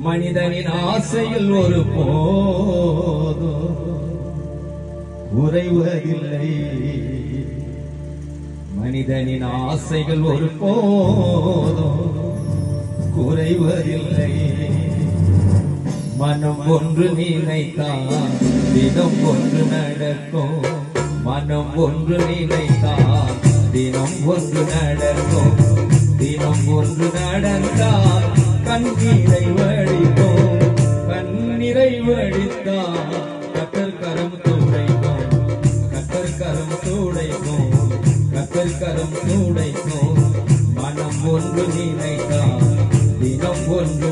மனிதனின் ஆசையில் ஒரு போதும் குறைவதில்லை. மனிதனின் ஆசைகள் ஒரு போதும் குறைவதில்லை. மனம் ஒன்று நினைத்தால் தினம் ஒன்று நடக்கும். மனம் ஒன்று நினைத்தால் தினம் ஒன்று நடக்கும். தினம் ஒன்று நடந்தால் கண்ணீரை வடிக்கும். கண்ணீரை வடித்தால் கத்தர் கரம் துடைக்கும். கத்தர் கரம் துடைக்கும். கத்தர் கரம் துடைக்கும். மனம் ஒன்று நினைத்தால் தினம் ஒன்று